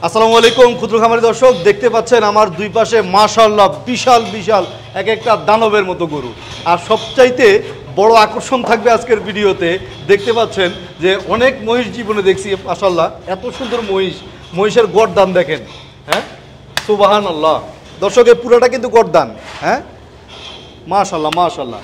আসসালামু আলাইকুম ক্ষুদ্র খামারি দর্শক, দেখতে পাচ্ছেন আমার দুই পাশে মাশাআল্লাহ বিশাল বিশাল এক একটা দানবের মতো গরু। আর সবচাইতে বড় আকর্ষণ থাকবে আজকের ভিডিওতে। দেখতে পাচ্ছেন যে অনেক মহিষ জীবনে দেখছি মাশাআল্লাহ, এত সুন্দর মহিষের গড়দান দেখেন। হ্যাঁ সুবহানাল্লাহ, দর্শকের পুরোটা কিন্তু গড়দান। হ্যাঁ মাশাআল্লাহ মাশাআল্লাহ।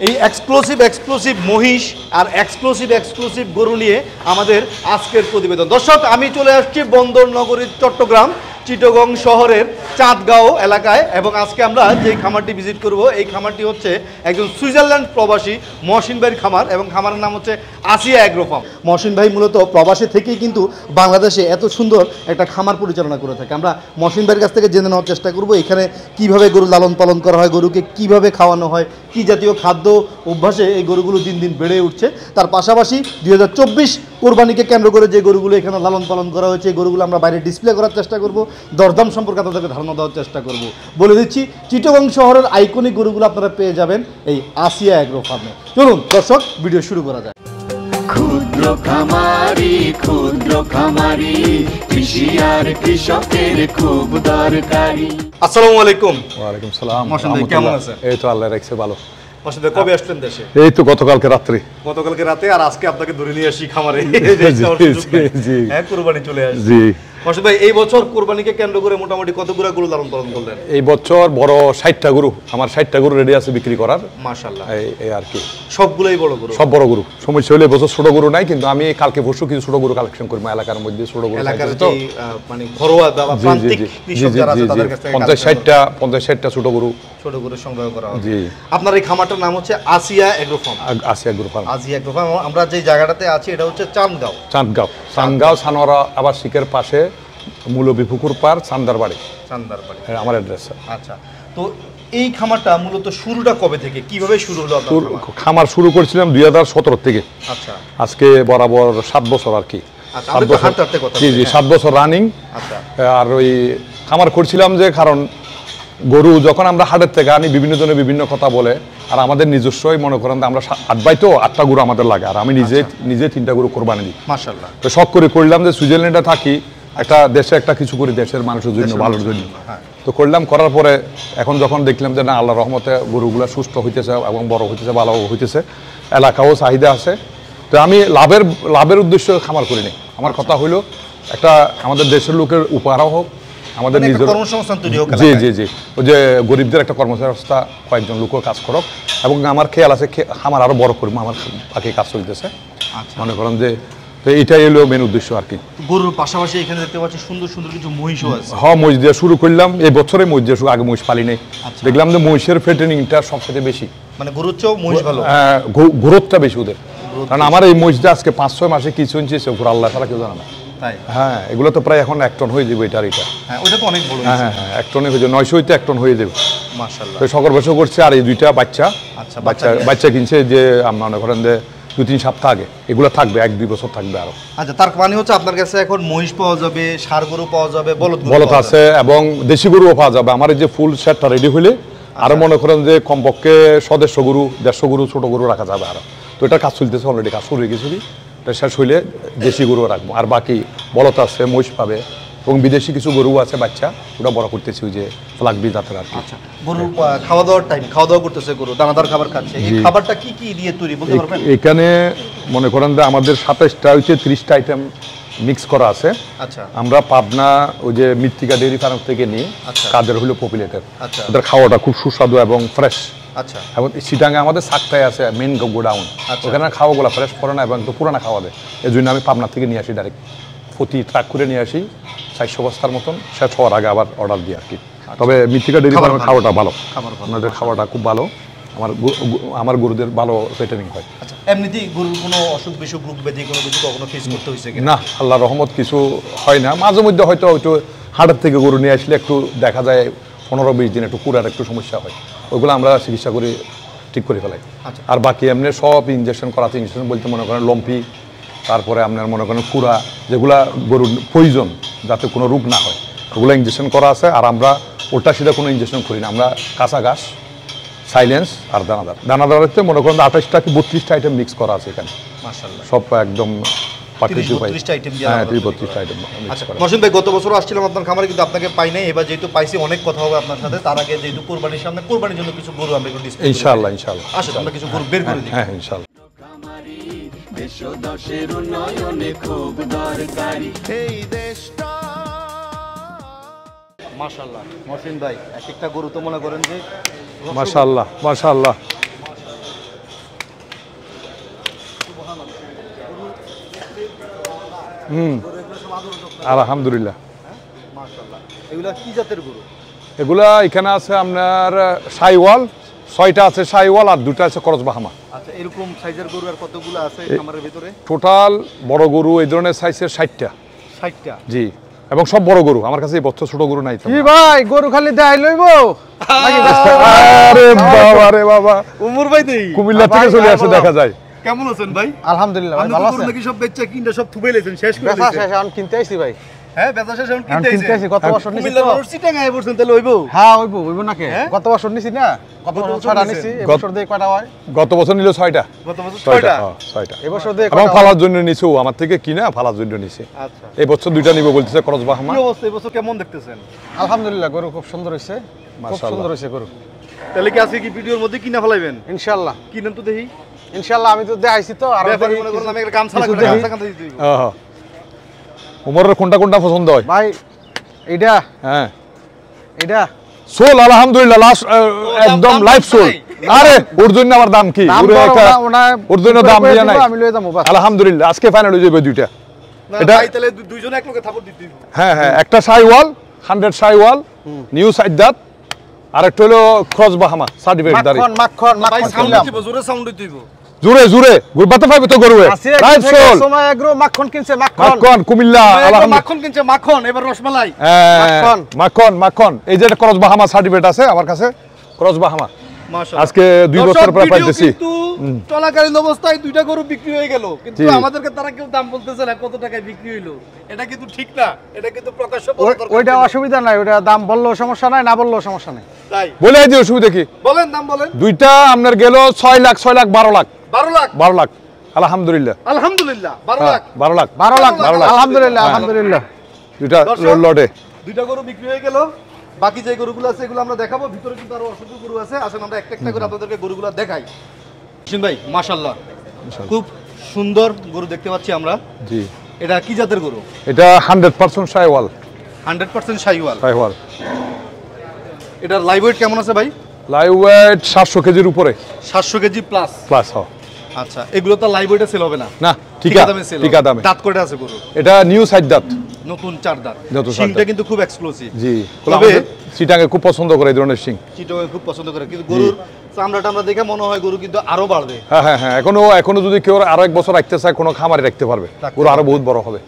এই এক্সক্লুসিভ মহিষ আর এক্সক্লুসিভ গরু নিয়ে আমাদের আজকের প্রতিবেদন। দর্শক, আমি চলে আসছি বন্দর নগরী চট্টগ্রাম চিটাগং শহরের চাঁদগাঁও এলাকায়, এবং আজকে আমরা যে খামারটি ভিজিট করব এই খামারটি হচ্ছে একজন সুইজারল্যান্ড প্রবাসী মহসিন ভাইয়ের খামার, এবং খামারের নাম হচ্ছে আসিয়া অ্যাগ্রো ফার্ম। মহসিন ভাই মূলত প্রবাসী থেকেই কিন্তু বাংলাদেশে এত সুন্দর একটা খামার পরিচালনা করে থাকে। আমরা মহসিন ভাইয়ের কাছ থেকে জেনে নেওয়ার চেষ্টা করব এখানে কিভাবে গরু লালন পালন করা হয়, গরুকে কিভাবে খাওয়ানো হয়, কি জাতীয় খাদ্য অভ্যাসে এই গরুগুলো দিন দিন বেড়ে উঠছে। তার পাশাপাশি 2024 কোরবানিকে কেন্দ্র করে যে গরুগুলো এখানে লালন পালন করা হয়েছে এই গরুগুলো আমরা বাইরে ডিসপ্লে করার চেষ্টা করব, দরদাম সম্পর্কে আপনাদেরকে ধারণা দেওয়ার চেষ্টা করব। বলে দিচ্ছি চিটাগং শহরের আইকনিক গরুগুলো আপনারা পেয়ে যাবেন এই আসিয়া অ্যাগ্রো ফার্মে। চলুন দর্শক, ভিডিও শুরু করা যায়। ক্ষুদ্র খামারি কৃষি আর কৃষকের খুব দরকারি। আসসালামু আলাইকুম। ওয়ালাইকুম সালাম। মহসিন ভাই কেমন আছেন? এই তো আল্লাহ রাখছে ভালো। মহসিন ভাই কবে আসলেন দেশে? এই তো গতকালকে রাতে, আর আজকে আপনাকে ধরে নিয়ে আসি খামারে। হ্যাঁ কুরবানি চলে আসছে। জি মহসিন ভাই, এই বছর কুরবানিকে কেন্দ্র করে মোটামুটি কতগুলো গরু লালন পালন করলেন? এই বছর বড় 60টা গরু, আমার 60টা গরু রেডি আছে বিক্রি করার। মাশাআল্লাহ। এই আর কি সবগুলোই বড় গরু? সব বড় গরু। সমস্যা হলে বছর ছোট গরু নাই, কিন্তু আমি কালকে পরশু কিছু ছোট গরু কালেকশন করব এলাকার মধ্যে। ছোট গরু এলাকার যে মানে ঘরোয়া বা প্রান্তিক কৃষক যারা আছে তাদের কাছ থেকে 50-60টা ছোট গরু সংগ্রহ করা হবে। জি। আপনার এই খামারটার নাম হচ্ছে আসিয়া অ্যাগ্রো ফার্ম। আসিয়া অ্যাগ্রো ফার্ম। আমরা যে জায়গাটাতে আছি এটা হচ্ছে চাঁদগাঁও সানোয়ারা আবাসিকের পাশে, মূলবী পুকুর পার, চান্দারবাড়ি আমার অ্যাড্রেস। আচ্ছা, তো এই খামারটা মূলত শুরুটা কবে থেকে, কিভাবে শুরু হলো আপনার খামার? শুরু করেছিলাম 2017 থেকে। আচ্ছা, আজকে বরাবর 7 বছর আর কি। আচ্ছা, 7 বছর রানিং। আচ্ছা, আর ওই খামার করছিলাম যে কারণ গরু যখন আমরা হাটের থেকে আনি বিভিন্ন জনে বিভিন্ন কথা বলে, আর আমাদের নিজস্বই মনে করেন আমরা 8 ভাই তো 8টা গরু আমাদের লাগে, আর আমি নিজে 3টা গরু কোরবানি দিই। মাশাআল্লাহ। তো শখ করে করলাম যে সুইজারল্যান্ডে থাকি, একটা দেশে একটা কিছু করি দেশের মানুষের জন্য, ভালোর জন্য। তো করলাম, করার পরে এখন যখন দেখলাম যে না আল্লাহর রহমতে গরুগুলা সুস্থ হইতেছে এবং বড় হইতেছে, ভালো হইতেছে, এলাকাও চাহিদা আছে, তো আমি লাভের উদ্দেশ্য খামার করিনি। আমার কথা হইলো একটা আমাদের দেশের লোকের উপহারও হোক, আমাদের নিজের কর্মসংস্থান তৈরি হোক। জি জি জি, ওই যে গরিবদের একটা কর্মসংস্থা, কয়েকজন লোকও কাজ করক, এবং আমার খেয়াল আছে খামার আরো বড় করবো, আমার বাকি কাজ চলতেছে। মনে করেন যে তো এইটাই হলো মেন উদ্দেশ্য আর কি। গরুর পাশাপাশি এখানে দেখতে পাচ্ছি সুন্দর সুন্দর কিছু মহিষও আছে। হ্যাঁ, মহিষ দিয়ে শুরু করলাম এই বছরে। মহিষ দিয়ে আগে মহিষ পালি নেই, দেখলাম যে মহিষের ফেটেনিংটা সবচেয়ে বেশি, মানে গরুর চেয়েও মহিষ ভালো, গ্রোথটা বেশি ওদের। কারণ আমার এই মহিষটা আজকে 5-6 মাসে কিছু ইঞ্চি উপর আল্লাহ ছাড়া কেউ জানে না। হ্যাঁ, এগুলো তো প্রায় এখন 1 টন হয়ে যাবে। এটা ওটা তো অনেক বড়। হ্যাঁ, 1 টনে হয়ে যাবে, 900 হইতে 1 টন হয়ে যাবে। মাশাআল্লাহ। তো সকল বছর করছে। আর এই 2টা বাচ্চা কিনছে যে মনে করেন যে 2-3 সপ্তাহ আগে, এগুলো থাকবে 1-2 বছর থাকবে আরো। আচ্ছা, তার মানে হচ্ছে আপনার কাছে এখন মহিষ পাওয়া যাবে, ষাঁড় গরু পাওয়া যাবে, বলদ আছে, এবং দেশি গরুও পাওয়া যাবে। আমার এই যে ফুল সেটটা রেডি হইলে আরো মনে করেন যে কমপক্ষে 100-150 গরু, 150 গরু ছোট গরু রাখা যাবে আরো। তো এটা কাজ চলতেছে, অলরেডি কাজ শুরু হয়ে গেছে। এটা শেষ হইলে দেশি গরু রাখবো, আর বাকি বলদ আছে, মহিষ পাবে, এবং বিদেশি কিছু গরু আছে বাচ্চা, ওটা বড় করতেছি ওই যে ফ্লাগবি জাতের আর কি। আচ্ছা, গরু খাওয়া দাওয়া করতেছে, গরু দানাদার খাবার খাচ্ছে। এই খাবারটা কি কি দিয়ে তৈরি বলতে পারবেন? এখানে মনে করেন যে আমাদের 27টা হচ্ছে 30টা আইটেম মিক্স করা আছে। আচ্ছা, আমরা পাবনা ওই যে মৃত্তিকা ডেইরি ফার্ম থেকে নিয়ে কাদের হলো পপুলেটের। আচ্ছা, ওদের খাওয়াটা খুব সুস্বাদু এবং ফ্রেশ। আচ্ছা, এবং চিটাঙ্গে আমাদের সাকটাই আছে মেন গোডাউন, ওখানে খাওয়াগুলো ফ্রেশ করে না এবং একটু পুরানা খাওয়া দেয়। এই জন্য আমি পাবনা থেকে নিয়ে আসি, ডাইরেক্ট প্রতি ট্রাক করে নিয়ে আসি 400 বস্তার মতন, শেষ হওয়ার আগে আবার অর্ডার দিই আর কি। তবে মৃত্তিকা ডেইরি ফার্মের খাওয়াটা ভালো, আপনাদের খাওয়াটা খুব ভালো, আমার গরুদের ভালো ফেটারিং হয়। আচ্ছা, এমনিতেই গরুর কোনো অসুখ বিসুখ রোগ ব্যাধি কোনো কিছু কখনো ফেস করতে হয়েছে কিনা? না, আল্লাহর রহমত কিছু হয় না। মাঝে মধ্যে হয়তো হাটের থেকে গরু নিয়ে আসলে একটু দেখা যায় 15-20 দিন একটু কুড়ার একটু সমস্যা হয়, ওইগুলো আমরা চিকিৎসা করে ঠিক করে ফেলাই। আর বাকি এমনি সব ইনজেকশন করাতে, ইনজেকশন বলতে মনে করেন লম্পি, তারপরে আপনার মনে করেন কুড়া, যেগুলা গরুর প্রয়োজন যাতে কোনো রোগ না হয়, ওগুলো ইনজেকশন করা আছে। আর আমরা ওটা সেটা কোনো ইনজেকশন করি না, আমরা কাঁচা ঘাস, সাইলেন্স আর দানাদার হচ্ছে মনে করেন 28টা কি 32টা আইটেম মিক্স করা আছে এখানে। মাশাআল্লাহ, সব একদম 30-32টা আইটেম দিয়ে হ্যাঁ 32টা আইটেম। আচ্ছা মহসিন ভাই, গত বছর আসছিলাম আপনার খামারে, কিন্তু আপনাকে পাই নাই। এবার যেহেতু পাইছি অনেক কথা হবে আপনার সাথে। তার আগে যেহেতু কোরবানির সামনে, কোরবানির জন্য কিছু গরু আমরা একটু ডিসপ্লে ইনশাআল্লাহ আসলে আমরা কিছু গরু বের করে দিই। হ্যাঁ ইনশাআল্লাহ। দেশ ও দশের উন্নয়নে খুব দরকারি এই দেশটা। মাশাআল্লাহ মহসিন ভাই, এক একটা গরু তো মনে করেন যে মাশাআল্লাহ মাশাআল্লাহ। আলহামদুলিল্লাহ। মাশাআল্লাহ। এগুলা কি জাতের গরু? এগুলা এখানে আছে আপনার শাইওয়াল, 6টা আছে শাইওয়াল আর 2টা আছে ক্রস বাহামা। আচ্ছা এরকম সাইজের গরু আর কতগুলো আছে খামারের ভিতরে? টোটাল বড় গরু এই ধরনের সাইজের 60টা। 60টা? জি, এবং সব বড় গরু। আমার কাছে এই বছর ছোট গরু নাই। কি ভাই, গরু খালি দেখাই লইব? আরে বাবা রে বাবা, উমর ভাই দেই কুমিল্লা থেকে চলে আসে দেখা যায়। কেমন আছেন ভাই? আলহামদুলিল্লাহ ভাই, আপনি ভালো তো আছেন? গরু নাকি সব বেচা কিনতে সব থুবে লেছেন, শেষ করে বেচা দিয়েছেন। শেষ, এখন কিনতে আইছি ভাই। হ্যাঁ বেচা শেষ, এখন এখন কিনতে কিনতে আইছি, গত বছর নিছি কুমিল্লা তো। মানুষ চিটাং আয় পড়ছেন, তাহলে হইবো? হ্যাঁ হইব নাকি? হ্যাঁ? গত বছর নিছি না, গত বছর বছর ছয়টা নিছেন? নিছি, এবছর দিয়ে কয়টা হয়? গত বছর নিল 6টা। গত বছর 6টা, 6টা? 6টা। এবছর দিয়ে এবং কয়টা হয়? ফালার জন্য নিছে, ও আমার থেকে কিনা ফালার জন্য নিছে। আচ্ছা এই বছর 2টা নিব বলতেছে ক্রস বাহামা। কি অবস্থা এই বছর কেমন দেখতেছেন? আলহামদুলিল্লাহ, গরু খুব সুন্দর হইছে, খুব মাশাআল্লাহ। সুন্দর হইছে গরু। তাহলে কি আজকে কি ভিডিওর মধ্যে কিনা ফেলাইবেন? ইনশাআল্লাহ কিনেন তো দেখি। ইনশাআল্লাহ, আমি তো দেখাইছি তো। আর ব্যাপার মনে করেন আমি একটা গামছা কিছু লাগবে, দেখি। গামছা কাঁথা দিতে হইব। হ্যাঁ, উমরের কোনটা কোনটা পছন্দ হয়? ভাই এইটা হ্যাঁ এইটা সোল আলহামদুলিল্লাহ, লাস্ট একদম দাম লাইভ সোল। নাই। আরে ওর জন্য আমার দাম কি? দাম ওরে বড়, একটা ওর জন্য দাম করে দিয়া দিব, নাই। আমি লয়ে যাবো বাস। আলহামদুলিল্লাহ আজকে ফাইনাল হয়ে যাবে 2টা। না এটা- ভাই, তাহলে দুইজনে এক লগে থাপড় দিতে হইব। হ্যাঁ হ্যাঁ, একটা শাইওয়াল 100 শাইওয়াল নিউ সাইদাত, আর একটা হলো ক্রস বাহামা সার্টিফিকেট দাঁড়ি। মাখন মাখন ভাই মাখন সাউন্ড কিনলাম। দিতে হইব, জোরে সাউন্ড দিতে হইব। জোরে জোরে গুরবাতে পাইবে তো গরুয়ে আছে লাইভ সোল সময় এগ্রো মাখন কিনছে, মাখন মাখন কুমিল্লা একবার আলহামদুলিল্লাহ। মাখন কিনছে, মাখন, এবার রসমালাই। হ্যাঁ, মাখন। মাখন মাখন। এই যে ক্রস বাহামা সার্টিফিকেট আছে আমার কাছে, ক্রস বাহামা। মাশাআল্লাহ। আজকে 2 বছর পর পাইতেছি। কিন্তু চলাকালীন অবস্থায় 2টা গরু বিক্রি হয়ে গেল, কিন্তু জি। আমাদেরকে তারা কেউ দাম বলতেছে না কত টাকায় বিক্রি হইলো। এটা কিন্তু ঠিক না, এটা কিন্তু প্রকাশ্য বলা দরকার ওইটা ছিল। অসুবিধা নাই, ওইটা দাম বললেও সমস্যা নাই, না বললেও সমস্যা নাই। তাই বলে দিও অসুবিধা কি? বলেন, দাম বলেন। 2টা আপনার গেল 6 লাখ 6 লাখ 12 লাখ 12 লাখ 12 লাখ আলহামদুলিল্লাহ। আলহামদুলিল্লাহ 12 লাখ 12 লাখ 12 লাখ 12 লাখ। আলহামদুলিল্লাহ হ্যাঁ। আলহামদুলিল্লাহ। 2টা দর্শক, লটে। 2টা গরু বিক্রি হয়ে গেল। বাকি যে গরুগুলো আছে এগুলো আমরা দেখাবো, ভিতরে কিন্তু আরো অসংখ্য গরু আছে। আসেন আমরা একটা একটা করে আপনাদেরকে গরুগুলো দেখাই। হোসেন ভাই মাশাআল্লাহ, খুব সুন্দর গরু দেখতে পাচ্ছি আমরা। জি, এটা কি জাতের গরু? এটা 100% শাইওয়াল। 100% শাইওয়াল। শাইওয়াল এটার লাইভ ওয়েট কেমন আছে ভাই? লাইভ ওয়েট 700 কেজির উপরে 700 কেজি প্লাস। প্লাস। আচ্ছা, এগুলো তো লাইভ ওয়েটে সেল হবে না? না, ঠিকা দামে sell হবে। ঠিকা দামে। দাঁত কয়টা আছে গরু? এটা নিউ সাইদাত। নতুন 4 দাঁত। নতুন 4 শিংটা দাঁত। কিন্তু খুব এক্সক্লুসিভ। জি, তবে সিটাকে খুব পছন্দ করে এই ধরনের সিং। চিটাগং খুব পছন্দ করে, কিন্তু গরুর চামড়াটা আমরা দেখে মনে হয় গরু কিন্তু আরো বাড়বে। হ্যাঁ হ্যাঁ হ্যাঁ, এখনো যদি কেউ আরো 1 বছর রাখতে চায়, কোনো খামারে রাখতে পারবে। গরু আরো বহুত বড় হবে।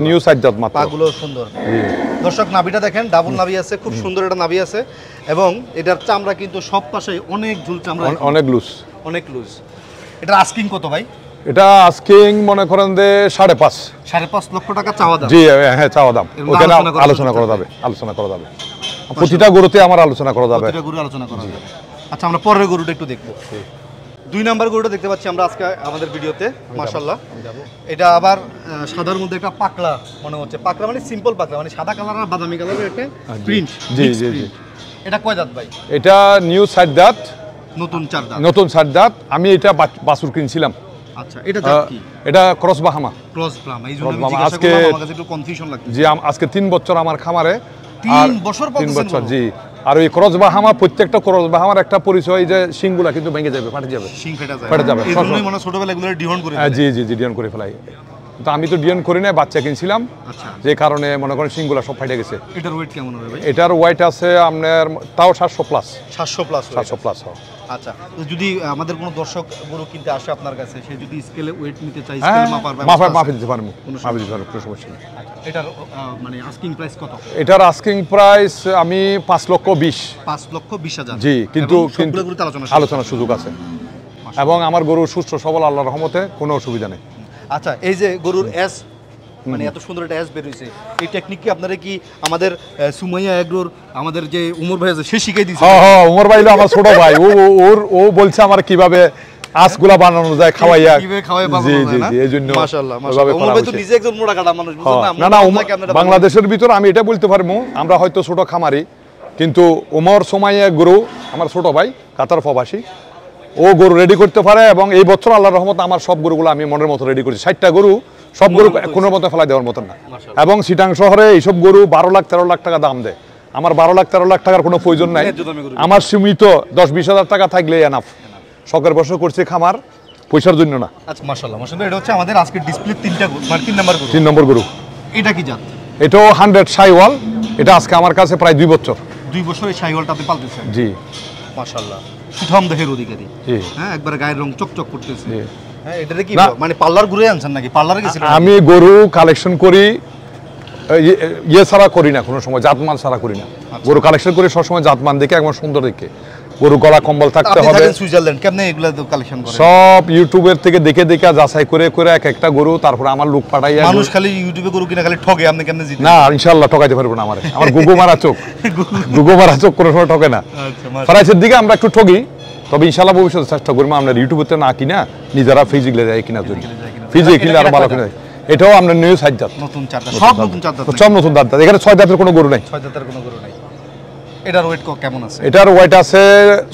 নিউ সাইদাত মাত্র। পাগুলো সুন্দর। জি। দর্শক নাভিটা দেখেন, ডাবল নাভি আছে, খুব সুন্দর একটা নাভি আছে, এবং এটার চামড়া কিন্তু সব পাশে অনেক ঝুল চামড়া, অনেক লুজ। অনেক লুজ। এটার আস্কিং কত ভাই? এটা আস্কিং মনে করেন যে 5.5। 5.5 লক্ষ টাকা চাওয়া দাম। জি হ্যাঁ, চাওয়া দাম। এর ওখানে আলোচনা করা আলোচনা করা যাবে। যাবে, আলোচনা করা যাবে। প্রতিটা গরুতে আমার আলোচনা করা যাবে। প্রতিটা গরু আলোচনা করা যাবে। আচ্ছা, আমরা পরের গরুটা একটু দেখবো। 2 নাম্বার গরুটা দেখতে পাচ্ছি আমরা আজকে আমাদের ভিডিওতে। মাশাআল্লাহ, এটা আবার সাদার মধ্যে একটা পাকড়া মনে হচ্ছে। পাকড়া মানে সিম্পল পাকড়া, মানে সাদা কালার আর বাদামি কালারের একটা প্রিন্ট। জি জি জি। এটা কয় দাঁত ভাই? এটা নিউ সাইদাত, নতুন 4 দাঁত। নতুন সাইদাত। আমি এটা বাছুর কিনছিলাম। আচ্ছা, এটা জাত কি? এটা ক্রস বাহামা। ক্রস ব্রাহ্মা। এই জন্য ক্রস আমি ব্রাহ্মা। জিজ্ঞাসা আজকে- করলাম, আমার কাছে একটু কনফিউশন লাগছে। জি, আজকে 3 বছর আমার খামারে। 3 বছর 3 পাচ্ছেন বছর গরু? জি। আর ওই ক্রস বাহামা, প্রত্যেকটা ক্রস বাহামার একটা পরিচয় যে শিংগুলা কিন্তু ভেঙে যাবে, ফাটে যাবে। শিং ফেটে যায়। ফেটে যাবে। এই জন্যই মনে হয় ছোটবেলায় এগুলো ডিহন করে হ্যাঁ, ফেলে। জি জি জি, ডিয়ন করে ফেলাই। তো আমি তো ডিয়ন করি না, বাচ্চা কিনছিলাম, আচ্ছা, যে কারণে মনে করেন শিংগুলা সব ফাটে গেছে। এটার ওয়েট কেমন হবে ভাই? এটার ওয়েট আছে আপনার তাও 700 প্লাস। 700 প্লাস। 700 প্লাস। আচ্ছা, তো যদি আমাদের কোনো দর্শক গরু কিনতে আসে আপনার কাছে, সে যদি স্কেলে ওয়েট নিতে চায়, হ্যাঁ, স্কেল মাপার ব্যবস্থা আছে? মাপে দিতে পারবো, কোনো মাপে দিতে পারবো, কোনো সমস্যা নেই। এটার মানে আস্কিং প্রাইস কত? এটার আস্কিং প্রাইস আমি 5,20,000। 5,20,000। জি, কিন্তু এবং সবগুলো গরুতে আলোচনার সুযোগ আছে। এবং আমার গরু সুস্থ সবল, আল্লাহর রহমতে, কোনো অসুবিধা নেই। আচ্ছা, এই যে গরুর এস, মানে এত সুন্দর একটা এস বের হয়েছে, এই টেকনিক কি আপনারা কি আমাদের সুমাইয়া এগ্রোর আমাদের যে উমর ভাই আছে সে শিখিয়ে দিয়েছে? হ্যাঁ হ্যাঁ, উমর ভাই হলো আমার ছোট ভাই। ও বলছে আমার কিভাবে আঁশগুলা বানানো যায় খাওয়াইয়া। কিভাবে খাওয়াই বানানো জি যায় জি না? জি, এই জন্য মাশাআল্লাহ ওইভাবে মাশাআল্লাহ। করা ওমর ভাই তো হয়েছে। নিজে একজন মোটা কাটা মানুষ, বুঝছেন না? না না, বাংলাদেশের ভিতর আমি এটা বলতে পারবো, আমরা হয়তো ছোট খামারি, কিন্তু ওমর সময়ে গরু আমার ছোট ভাই কাতার প্রবাসী, ও গরু রেডি করতে পারে। এবং এই বছর আল্লাহর রহমত আমার সব গরুগুলো আমি মনের মতো রেডি করেছি। 60টা গরু, সব গরু কোনো মতো ফেলাই দেওয়ার মতন না। এবং চিটাং শহরে এইসব গরু 12 লাখ 13 লাখ টাকা দাম দেয়। আমার 12 লাখ 13 লাখ টাকার কোনো প্রয়োজন নাই। আমার সীমিত 10-20 হাজার টাকা থাকলে এনাফ। শখের বছর করছি খামার, পয়সার জন্য না। আচ্ছা মাশাআল্লাহ মাশাআল্লাহ। এটা হচ্ছে আমাদের আজকে ডিসপ্লে 3টা মানে 3 নাম্বার গরু। 3 নম্বর গরু। এটা কি জাত? এটাও 100 শাইওয়াল। এটা আজকে আমার কাছে প্রায় 2 বছর। 2 বছর এই শাইওয়ালটা আপনি পালতেছেন? জি মাশাআল্লাহ, সুঠাম দেহের অধিকারী। জি হ্যাঁ, একবার গায়ের রং চকচক করতেছে। জি। হ্যাঁ, এটাতে কি না। মানে পার্লার ঘুরে আনছেন নাকি? পার্লারে গেছিলেন? আমি গরু কালেকশন করি, ইয়ে ছাড়া করি না, কোনো সময় জাতমান ছাড়া করি না। গরু কালেকশন করি সবসময় জাতমান দেখে, একবার সুন্দর দেখে। গরু গলা কম্বল থাকতে আপনি হবে। থাকেন সুইজারল্যান্ড, কেমনে এগুলা তো কালেকশন করেন? সব ইউটিউবের থেকে দেখে দেখে যাচাই করে করে এক একটা গরু, তারপরে আমার লোক পাঠাইয়া। মানুষ খালি ইউটিউবে গরু কিনা খালি ঠগে, আপনি কেমনে জিতেন? না, ইনশাআল্লাহ ঠকাইতে পারবো না। আমার গুগো মারা চোখ, গুগো মারা চোখ কোনো সময় ঠকে না। আচ্ছা, প্রাইসের দিকে আমরা একটু ঠগি, তবে ইনশাআল্লাহ ভবিষ্যতে চেষ্টা করবো আমরা ইউটিউবে না কিনা, নিজেরা ফিজিক্যালি যায় কিনা জন্য। ফিজিক্যালি কিনলে আরো ভালো কিনা। এটাও আমরা নিউ 60 জাত, নতুন চারটা, সব নতুন চারটা। সব নতুন দাঁত। এখানে 6 দাঁতের কোনো গরু নাই। 6 জাতের কোনো গরু নাই। এটার ওয়েট কেমন আছে? এটার ওয়েট আছে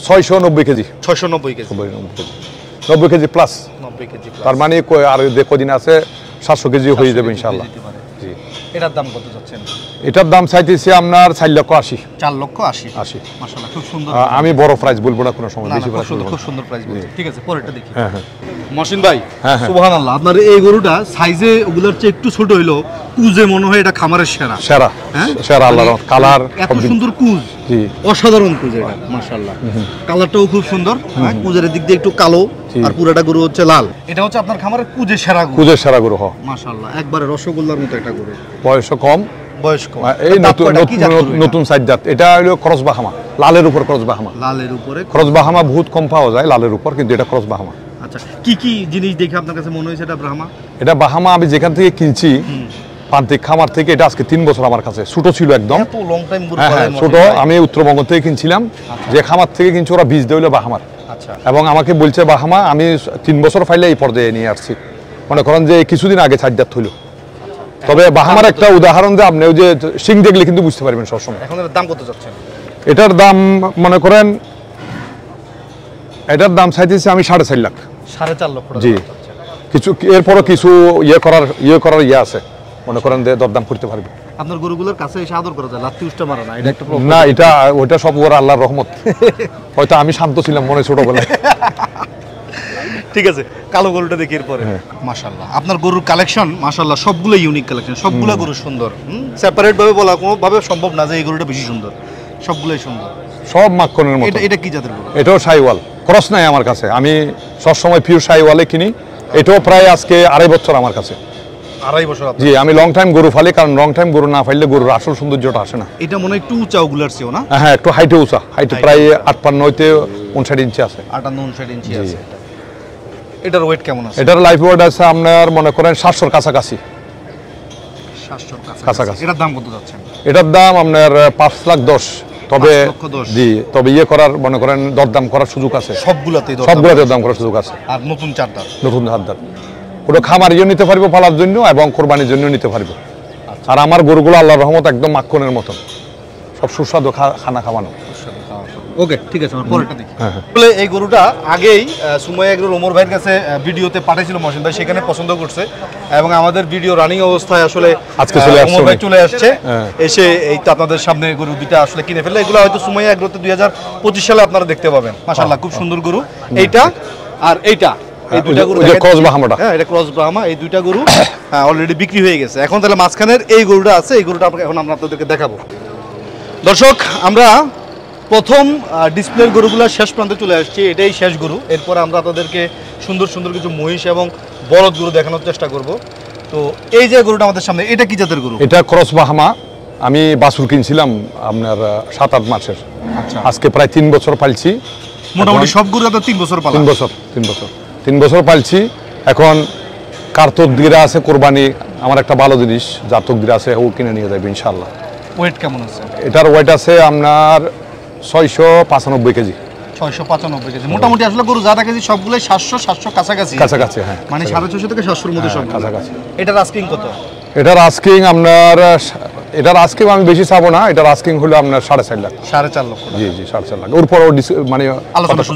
690 KG. 690 KG. 90 KG plus. 90 KG plus. তার মানে আর কদিন আছে 700 কেজি হয়ে যাবে ইনশাআল্লাহ। জি। এটার দাম কত যাচ্ছেন? এটার দাম চাইতেছি আপনার 4,80,000। 4,80,000। 80। মাশাআল্লাহ, খুব সুন্দর। আমি বড় প্রাইস বলবো না কোনো সময়, না, বেশি খুব প্রাইস সুন্দর, বলবো খুব সুন্দর প্রাইস বলছেন। ঠিক আছে, পরেরটা দেখি। হ্যাঁ হ্যাঁ। মহসিন ভাই, হ্যাঁ, হ্যাঁ। সুবহানাল্লাহ, আপনার এই গরুটা সাইজে ওগুলোর চেয়ে একটু ছোট হইলো, কুজে মনে হয় এটা খামারের সেরা। সেরা, হ্যাঁ? সেরা আল্লাহর কালার। এত সুন্দর কুজ, জি। অসাধারণ কুজ এটা, মাশাআল্লাহ। কালারটাও খুব সুন্দর, হ্যাঁ, কুজের দিক দিয়ে একটু কালো, আর পুরাটা গরু হচ্ছে লাল। এটা হচ্ছে আপনার খামারের কুজের সেরা গরু। কুজের সেরা গরু হ। মাশাআল্লাহ, একবারে রসগোল্লার মতো একটা গরু। বয়সও কম। বয়স্ক। এই দাঁত কয়টা? কি জাত গরু এটা? নতুন সাইজ জাত। এটা হলো ক্রস বাহামা, লালের উপর ক্রস বাহামা। লালের উপরে ক্রস বাহামা বহুত কম পাওয়া যায় লালের উপর, কিন্তু এটা ক্রস বাহামা। আচ্ছা, কি কি জিনিস দেখে আপনার কাছে মনে হয়েছে এটা ব্রাহ্মা? এটা বাহামা আমি যেখান থেকে কিনছি, প্রান্তিক খামার থেকে, এটা আজকে 3 বছর আমার কাছে। ছোট ছিল একদম। এত লং টাইম গরু হ্যাঁ হ্যাঁ, পালেন ছোট। মহসিন ভাই? আমি উত্তরবঙ্গ থেকে কিনছিলাম। যে খামার থেকে কিনছি ওরা বীজ দেইলো বাহামার। আচ্ছা। এবং আমাকে বলছে বাহামা, আমি 3 বছর ফাইলে এই পর্যায়ে নিয়ে আসছি। মনে করেন যে কিছুদিন আগে 4 দাঁত হইলো। তবে বাহামার একটা উদাহরণ যে আপনি ওই যে সিং দেখলে কিন্তু বুঝতে পারবেন সবসময়। এখন এর দাম কত যাচ্ছে? এটার দাম মনে করেন, এটার দাম চাইতেছি আমি 4.5 লাখ। 4.5 লক্ষ টাকা। জি। কিছু এরপরও কিছু করার ইয়ে আছে, মনে করেন যে দরদাম করতে পারবে। আপনার গরুগুলোর কাছে এসে আদর করা যায়, লাত্তি উষ্টা মারা না, এটা একটা problem। না, ওইটা সব ওর আল্লাহর রহমত। হয়তো আমি শান্ত ছিলাম মনে ছোটবেলায়। ঠিক আছে, কালো গরুটা দেখি এরপরে। মাশাআল্লাহ, আপনার গরুর কালেকশন মাশাআল্লাহ সবগুলো ইউনিক কালেকশন, সবগুলো গরু সুন্দর। সেপারেট ভাবে বলা কোনোভাবে সম্ভব না যে এই গরুটা বেশি সুন্দর। সবগুলোই সুন্দর। সব মাখনের মতো। এটা কি জাতের গরু? এটাও শাইওয়াল, ক্রস নাই আমার কাছে। আমি সবসময় পিওর শাইওয়ালে কিনি। এটাও প্রায় আজকে 2.5 বছর আমার কাছে। 2.5 বছর? জি, আমি লং টাইম গরু ফালি, কারণ লং টাইম গরু না ফাইলে গরুর আসল সৌন্দর্যটা আসে না। এটা মনে হয় একটু উঁচা ওগুলার চেয়েও না? হ্যাঁ, একটু হাইটে উঁচা, হাইটে প্রায় 58 হইতে 59 ইঞ্চি আছে। 58-59 ইঞ্চি আছে। এটার ওয়েট কেমন আছে? এটার লাইফ ওয়েট আছে আপনার মনে করেন 700-র কাছাকাছি। 700-র কাছাকাছি। এটার দাম কত যাচ্ছে? এটার দাম আপনার 5,10,000। তবে 5,10,000 জি, তবে করার মনে করেন দরদাম করার সুযোগ আছে। সবগুলাতেই দরদাম করার সুযোগ আছে। আর নতুন চারটা? নতুন হাতদার ওটা খামারিও নিতে পারবো পালার জন্য, এবং কোরবানির জন্য নিতে পারবো। আর আমার গরুগুলো আল্লাহর রহমত একদম মাখনের মতন, সব সুস্বাদু খানা খাওয়ানো। ওকে, ঠিক আছে, আমরা পরেরটা দেখি। হ্যাঁ। আসলে এই গরুটা আগেই সুমাইয়া এগ্রোর ওমর ভাইয়ের কাছে ভিডিওতে পাঠিয়েছিল মহসিন ভাই, সেখানে পছন্দ করছে এবং আমাদের ভিডিও রানিং অবস্থায় আসলে আজকে চলে আসছে ওমর ভাই চলে আসছে। হ্যাঁ। এসে এই তো আপনাদের সামনে গরু দুইটা আসলে কিনে ফেললে। এগুলো হয়তো সুমাইয়া এগ্রোতে 2025 সালে আপনারা দেখতে পাবেন। মাশাআল্লাহ, খুব সুন্দর গরু। এইটা আর এইটা, এই দুইটা গরু ক্রস বাহামাটা। হ্যাঁ, এটা ক্রস ব্রাহ্মা। এই দুইটা গরু অলরেডি বিক্রি হয়ে গেছে। এখন তাহলে মাঝখানের এই গরুটা আছে, এই গরুটা এখন আমরা আপনাদেরকে দেখাবো। দর্শক, আমরা প্রথম ডিসপ্লের গরুগুলো শেষ প্রান্তে চলে আসছি। এটাই শেষ গরু। এরপর আমরা আপনাদেরকে সুন্দর সুন্দর কিছু মহিষ এবং বলদ গরু দেখানোর চেষ্টা করব। তো এই যে গরুটা আমাদের সামনে, এটা কি জাতের গরু? এটা ক্রস বাহামা। আমি বাছুর কিনছিলাম আপনার 7-8 মাসের। আচ্ছা, আজকে প্রায় 3 বছর পালছি। মোটামুটি সব গরু তো 3 বছর পালা? 3 বছর পালছি। এখন কার তকদিরে আছে কোরবানি, আমার একটা ভালো জিনিস যার তকদিরে আছে ও কিনে নিয়ে যাবে ইনশাআল্লাহ। ওয়েট কেমন আছে? এটার ওয়েট আছে আপনার 695 কেজি। 695 কেজি। মোটামুটি আসলে গরু যা কেজি সবগুলোই 700 কাছাকাছি। কাছাকাছি, হ্যাঁ। মানে 650 থেকে 700 মধ্যে সব কাছাকাছি। এটার আস্কিং কত? এটার আস্কিং আপনার এটার আস্কিং আমি বেশি চাবো না, এটার আস্কিং হলো আপনার 4.5 লাখ। 4.5 লক্ষ। জি জি, 4.5 লাখ। ওর পর মানে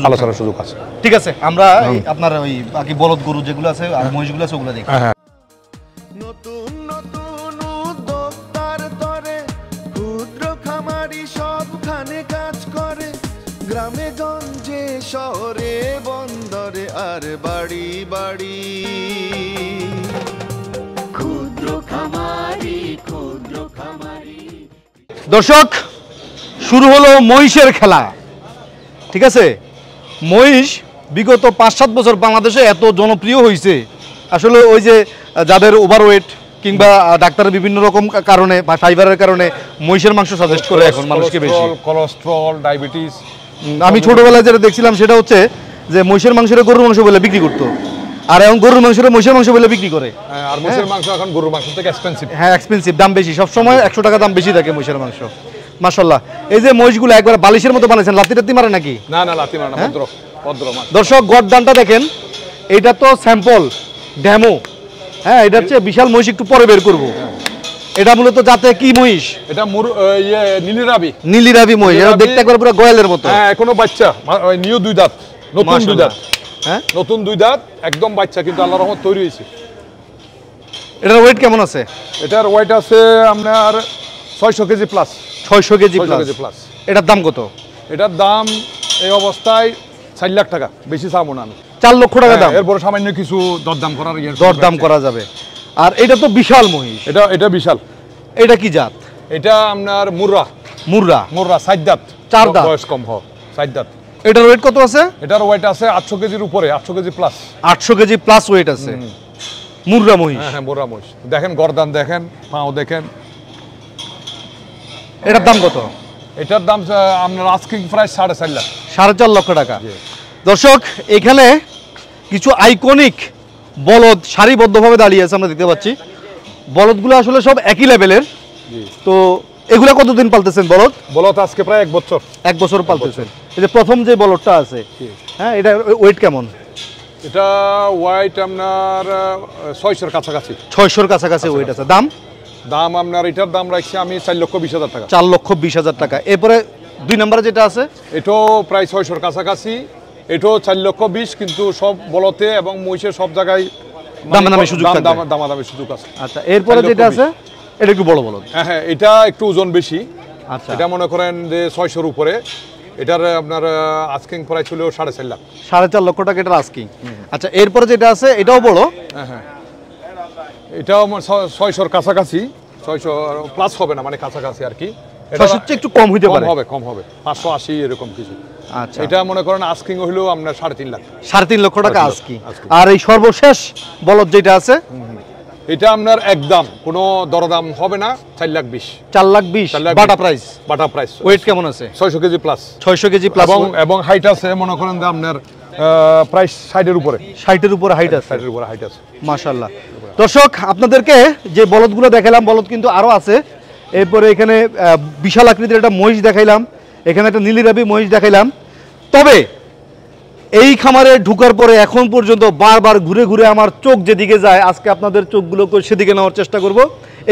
আলোচনার সুযোগ আছে। ঠিক আছে, আমরা আপনার ওই বাকি বলদ গরু যেগুলো আছে আর মহিষগুলো আছে ওগুলো দেখি। হ্যাঁ। নতুন নতুন উদ্যোক্তার তরে ক্ষুদ্র খামারি সবখানে কাজ করে, গ্রামে গঞ্জে শহরে বন্দরে আর বাড়ি বাড়ি। ক্ষুদ্র খামারি, ক্ষুদ্র খামারি। দর্শক, শুরু হলো মহিষের খেলা। ঠিক আছে, মহিষ বিগত 5-7 বছর বাংলাদেশে এত জনপ্রিয় হয়েছে, আসলে ওই যে যাদের ওভারওয়েট কিংবা ডাক্তারের বিভিন্ন রকম কারণে বা ফাইবারের কারণে মহিষের মাংস সাজেস্ট করে এখন মানুষকে বেশি। Cholesterol, diabetes. আমি ছোটবেলায় যেটা দেখছিলাম সেটা হচ্ছে যে মহিষের মাংসের গরুর মাংস বলে বিক্রি করতো, আর এখন গরুর মাংসের মহিষের মাংস বলে বিক্রি করে। আর মহিষের মাংস এখন গরুর মাংস থেকে এক্সপেন্সিভ। হ্যাঁ, এক্সপেন্সিভ, দাম বেশি, সবসময় 100 টাকা দাম বেশি থাকে মহিষের মাংস। মাশাআল্লাহ, এই যে মহিষগুলো একবার বালিশের মতো বানাইছেন, লাতি টাতি মারে নাকি? না না, লাতি মারে না, ভদ্র মাছ। দর্শক, গড়দানটা দেখেন, এটা তো স্যাম্পল ডেমো। হ্যাঁ, এটা হচ্ছে বিশাল মহিষ, একটু পরে বের করব। এটা মূলত জাতে কি মহিষ? এটা নীলিরাবি। নীলিরাবি মহিষ, এটা দেখতে একবার পুরো গয়ালের মতো। হ্যাঁ, এখনো বাচ্চা, নিউ 2 দাঁত, নতুন 2 দাঁত। হ্যাঁ, নতুন 2 দাঁত, একদম বাচ্চা, কিন্তু আল্লাহর রহমত তৈরি হয়েছে। এটার ওয়েট কেমন আছে? এটার ওয়েট আছে আপনার 600 কেজি প্লাস। 600 KG plus. এটার দাম কত? এটার দাম এই অবস্থায় 4 লাখ টাকা, বেশি চাবো না আমি। 4 লক্ষ টাকা দাম। এরপর সামান্য কিছু দরদাম করা যাবে। আর এটা তো বিশাল মহিষ। এটা বিশাল। এটা কি জাত? এটা আপনার মুর্রা। 4 দাঁত। 4 দাঁত, বয়স কম 4 দাঁত। এটার ওয়েট কত আছে? এটার ওয়েট আছে 800 কেজির উপরে, 800 KG plus. 800 KG plus wait আছে মুর্রা মহিষ। হ্যাঁ, মুর্রা মহিষ। দেখেন গর্দান, দেখেন পাও, দেখেন। এটার দাম কত? এটার দাম আপনার আস্কিং প্রাইস 4.5 লাখ। 4.5 লক্ষ টাকা। দর্শক, এখানে কিছু আইকনিক বলদ সারিবদ্ধভাবে দাঁড়িয়ে আছে, আমরা দেখতে পাচ্ছি। বলদগুলো আসলে সব একই লেভেলের। তো এগুলা কতদিন পালতেছেন বলদ? বলদ আজকে প্রায় 1 বছর। 1 বছর পালতেছেন। এই যে প্রথম যে বলদটা আছে, হ্যাঁ, এটা ওয়েট কেমন? এটা ওয়েট আপনার 600-র কাছাকাছি। 600-র কাছাকাছি ওয়েট আছে। দাম আপনার এটার দাম রাখছি আমি 4,20,000 টাকা। 4,20,000 টাকা। এরপরে 2 নম্বরে যেটা আছে, এটাও প্রায় 600-র কাছাকাছি। এটাও 4,20,000, কিন্তু সব বলতে এবং মহিষের সব জায়গায় দামাদামি সুযোগ আছে। আচ্ছা, এরপরে যেটা আছে এটা একটু বড় বলদ। হ্যাঁ, এটা একটু ওজন বেশি। আচ্ছা, এটা মনে করেন যে 600-র উপরে। এটার আপনার আস্কিং প্রাইস ছিল 4.5 লাখ। 4.5 লক্ষ টাকা এটার আস্কিং। আচ্ছা, এরপরে যেটা আছে এটাও বড়। হ্যাঁ, এটাও 600-র কাছাকাছি। 600 প্লাস হবে না, মানে কাছাকাছি আর কি। 600 একটু কম হইতে পারে। কম হবে 580 এরকম কিছু। আচ্ছা, এটা মনে করেন আস্কিং হইলো আপনার 3.5 লাখ। 3.5 লক্ষ টাকা আস্কিং। আর এই সর্বশেষ বলদ যেটা আছে, এটা আপনার একদম কোনো দরদাম হবে না, 4,20,000। 4,20,000 বাটা প্রাইস। ওয়েট কেমন আছে? 600 কেজি প্লাস। 600 কেজি প্লাস এবং হাইট আছে মনে করেন যে আপনার প্রাইস 60-এর উপরে। 60-এর উপরে হাইট আছে। 60-এর উপরে হাইট আছে। মাশাআল্লাহ। দর্শক, আপনাদেরকে যে বলদগুলো দেখাইলাম, বলদ কিন্তু আরো আছে। এরপরে এখানে বিশাল আকৃতির একটা মহিষ দেখাইলাম, এখানে একটা নীলিরাবি মহিষ দেখাইলাম। তবে এই খামারে ঢুকার পরে এখন পর্যন্ত বারবার ঘুরে ঘুরে আমার চোখ যেদিকে যায়, আজকে আপনাদের চোখগুলোকে সেদিকে নেওয়ার চেষ্টা করব।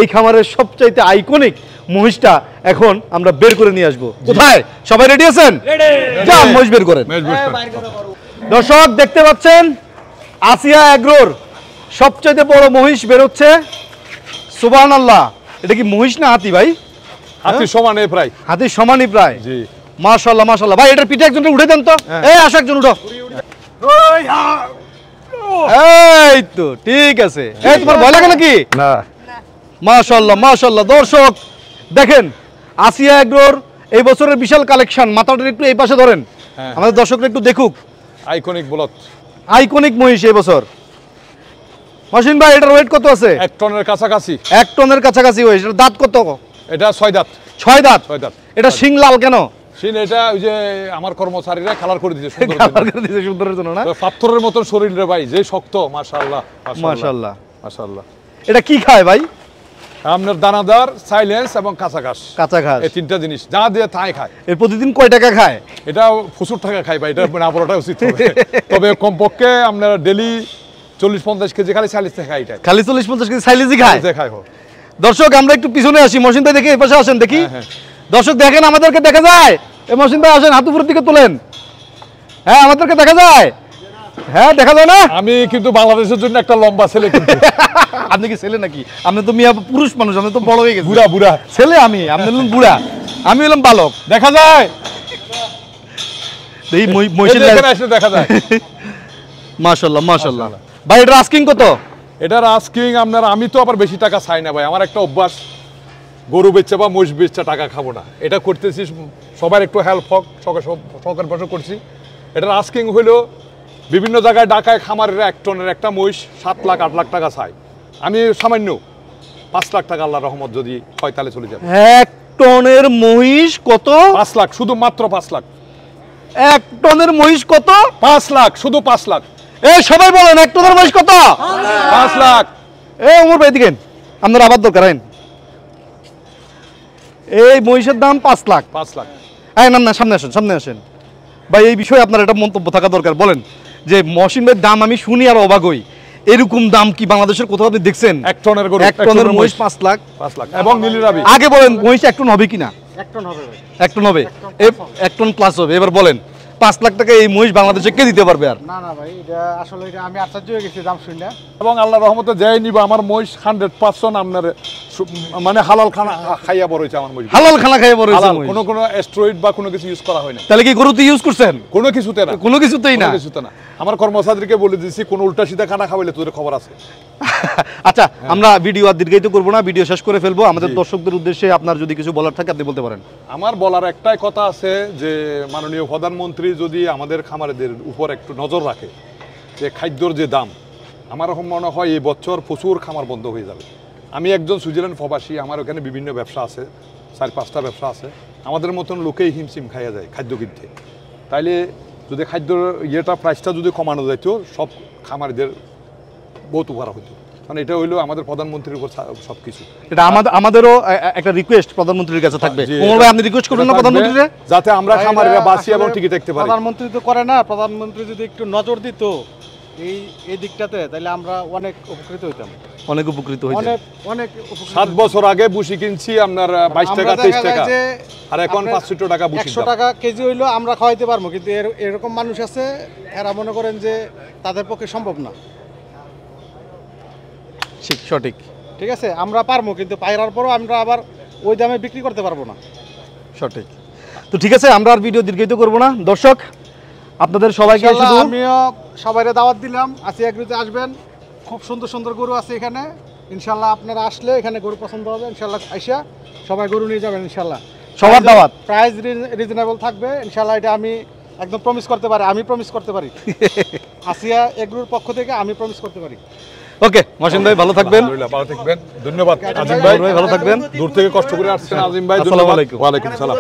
এই খামারের সবচাইতে আইকনিক মহিষটা এখন আমরা বের করে নিয়ে আসবো। কোথায়? সবাই রেডি আছেন? যান, মহিষ বের করেন। দর্শক, দেখতে পাচ্ছেন আসিয়া এগ্রোর সবচাইতে বড় মহিষ বেরোচ্ছে। সুবহানাল্লাহ। এটা কি মহিষ না হাতি ভাই? হাতির সমানে প্রায়। হাতির সমানই প্রায়। জি, মাশাআল্লাহ মাশাআল্লাহ। ভাই, এটার পিঠে একজনকে উঠে দেন তো। এই আসো, একজন উঠো। এই তো ঠিক আছে। এই, তোমার ভয় লাগে নাকি? না। মাশাআল্লাহ মাশাআল্লাহ। দর্শক দেখেন, আসিয়া এগ্রোর এই বছরের বিশাল কালেকশন। মাথাটা একটু এই পাশে ধরেন, আমাদের দর্শকরা একটু দেখুক। আইকনিক বলদ, আইকনিক মহিষ এই বছর। মাসিন ভাই, এটার ওয়েট কত আছে? 1 টনের কাছাকাছি। 1 টনের কাছাকাছি ওয়েট। এটার দাঁত কত? এটা 6 দাঁত। 6 দাঁত। 6 দাঁত। এটা শিং লাল কেন? এটা ওই যে আমার কর্মচারীরা কালার করে দিয়েছে সুন্দরের জন্য না? পাথরের মতন শরীর রে ভাই, যে শক্ত। মাশাআল্লাহ মাশাআল্লাহ মাশাআল্লাহ। এটা কি খায় ভাই? আপনার দানাদার, সাইলেন্স এবং কাঁচা ঘাস। কাঁচা ঘাস। এই তিনটা জিনিস যা দিয়ে তাই খায়। এর প্রতিদিন কয় টাকা খায়? এটা প্রচুর টাকা খায় ভাই, এটা না বলাটা উচিত হবে। তবে কমপক্ষে আপনার ডেলি 40-50 কেজি খালি সাইলেন্স খায়। এটা খালি 40-50 কেজি সাইলেজই খায়? খায়। দর্শক আমরা একটু পিছনে আসি, মহসিন ভাই দেখে এই পাশে আসেন দেখি। হ্যাঁ। দর্শক দেখেন আমাদেরকে দেখা যায়? এই মহসিন ভাই আসেন, হাত উপরের দিকে তোলেন। হ্যাঁ আমাদেরকে দেখা যায়? হ্যাঁ দেখা যায় না? আমি কিন্তু বাংলাদেশের জন্য একটা লম্বা ছেলে কিন্তু। আপনি কি ছেলে নাকি? আপনি তো মিয়া পুরুষ মানুষ, আপনি তো বড় হয়ে গেছেন। বুড়া ছেলে আমি, আপনি হলেন বুড়া, আমি হলাম বালক। দেখা যায়? এই মহিষের এখানে এসে দেখা যায়। মাশাআল্লাহ মাশাআল্লাহ। ভাই এটা আস্কিং কত? এটার আস্কিং আপনার, আমি তো আবার বেশি টাকা চাই না ভাই। আমার একটা অভ্যাস, গরু বেচা বা মহিষ বেচা টাকা খাবো না। এটা করতেছি সবার একটু হেল্প হোক, শখের বসে করছি। এটার আস্কিং হইলো বিভিন্ন জায়গায় ঢাকায় খামারের 1 টনের একটা মহিষ 7 লাখ 8 লাখ টাকা চাই। আমি সামান্য 5 লাখ টাকা আল্লাহর রহমত যদি হয় তাহলে চলে যাবে। 1 টনের মহিষ কত? 5 লাখ, শুধু মাত্র 5 লাখ। 1 টনের মহিষ কত? 5 লাখ, শুধু 5 লাখ। এই সবাই বলেন 1 টনের মহিষ কত? 5 লাখ। এই ওমর ভাই দিকেন, আপনার আবার দরকার আইন। এই মহিষের দাম 5 লাখ। 5 লাখ। এই না সামনে আসেন ভাই, এই বিষয়ে আপনার একটা মন্তব্য থাকা দরকার। বলেন যে মহসিন ভাইয়ের দাম আমি শুনি আর অবাক হই, এরকম দাম কি বাংলাদেশের কোথাও আপনি দেখছেন? 1 টনের গরু, 1 টনের মহিষ 5 লাখ। 5 লাখ এবং নীলিরাবি। আগে বলেন মহিষ 1 টন হবে কিনা? 1 টন হবে ভাই। 1 টন হবে, 1 টন প্লাস হবে। এবার বলেন 5 লাখ টাকা এই মহিষ বাংলাদেশে কে দিতে পারবে? আর না ভাই, এটা আসলে এটা আমি আশ্চর্য হয়ে গেছি দাম শুনে। এবং আল্লাহর রহমতে যাই নিবা আমার মহিষ 100% আপনার মানে হালাল খানা খাইয়া বড় হয়েছে আমার মহিষ। হালাল খানা খাইয়ে বড় হয়েছে হালাল, মহিষ। কোনো স্টেরয়েড বা কোনো কিছু ইউজ করা হয় না। তাহলে কি গরুতে ইউজ করছেন? কোনো কিছুতে না, কোনো কিছুতেই না। কোনো কিছুতে না। আমার কর্মচারীকে বলে দিয়েছি কোন উল্টা সিধা খানা খাওয়াইলে তোদের খবর আছে। আচ্ছা আমরা ভিডিও আর দীর্ঘায়িত করবো না, ভিডিও শেষ করে ফেলবো। আমাদের দর্শকদের উদ্দেশ্যে আপনার যদি কিছু বলার থাকে আপনি বলতে পারেন। আমার বলার একটাই কথা আছে যে মাননীয় প্রধানমন্ত্রী যদি আমাদের খামারিদের উপর একটু নজর রাখে, যে খাদ্যর যে দাম, আমার মনে হয় এই বছর প্রচুর খামার বন্ধ হয়ে যাবে। আমি একজন সুইজারল্যান্ড প্রবাসী, আমার ওখানে বিভিন্ন ব্যবসা আছে, 4-5টা ব্যবসা আছে। আমাদের মতন লোকেই হিমশিম খাইয়া যায় খাদ্য কিনতে। তাইলে যদি খাদ্যর প্রাইসটা যদি কমানো যেত, সব খামারিদের বহুত উপকার হতো। মানে এটা হইলো আমাদের প্রধানমন্ত্রীর উপর সবকিছু। এটা আমাদেরও একটা রিকোয়েস্ট প্রধানমন্ত্রীর কাছে থাকবে। জি, ওমর ভাই আপনি রিকোয়েস্ট করবেন না প্রধানমন্ত্রীকে, যাতে আমরা খামারিরা বাঁচি এবং টিকে থাকতে পারি। প্রধানমন্ত্রী তো করে না, প্রধানমন্ত্রী যদি একটু নজর দিত এই দিকটাতে, তাহলে আমরা অনেক উপকৃত হইতাম। অনেক উপকৃত হয়েছে। অনেক উপকৃত 7 বছর আগে বুসি কিনছি আপনার 22 টাকা 23 টাকা, আর এখন 500 টাকা বুসি। 100 টাকা কেজি হইলো আমরা খাওয়াইতে পারবো, কিন্তু এরকম মানুষ আছে এরা মনে করেন যে তাদের পক্ষে সম্ভব না। সঠিক, ঠিক আছে, আমরা পারবো, কিন্তু পাইরার পরও আমরা আবার ওই দামে বিক্রি করতে পারবো না। সঠিক। তো ঠিক আছে, আমরা আর ভিডিও দীর্ঘায়িত করবো না। দর্শক আপনাদের সবাইকে ইনশাআল্লাহ শুধু আমিও সবাইকে দাওয়াত দিলাম, আসিয়া এগ্রিতে আসবেন, খুব সুন্দর সুন্দর গরু আছে এখানে। ইনশাআল্লাহ আপনারা আসলে এখানে গরু পছন্দ হবে, ইনশাআল্লাহ আইসা সবাই গরু নিয়ে যাবেন। ইনশাআল্লাহ সবার দাওয়াত, প্রাইস রিজনেবল থাকবে ইনশাআল্লাহ, এটা আমি একদম প্রমিস করতে পারি। আসিয়া এগ্রোর পক্ষ থেকে আমি প্রমিস করতে পারি। ওকে মহসিন ভাই ভালো থাকবেন। আলহামদুলিল্লাহ, ভালো থাকবেন। ধন্যবাদ আজিম ভাই, ভালো থাকবেন। দূর থেকে কষ্ট করে আসছেন আজিম ভাই, আসসালামু ধন্যবাদ। আলাইকুম। ওয়া আলাইকুম সালাম।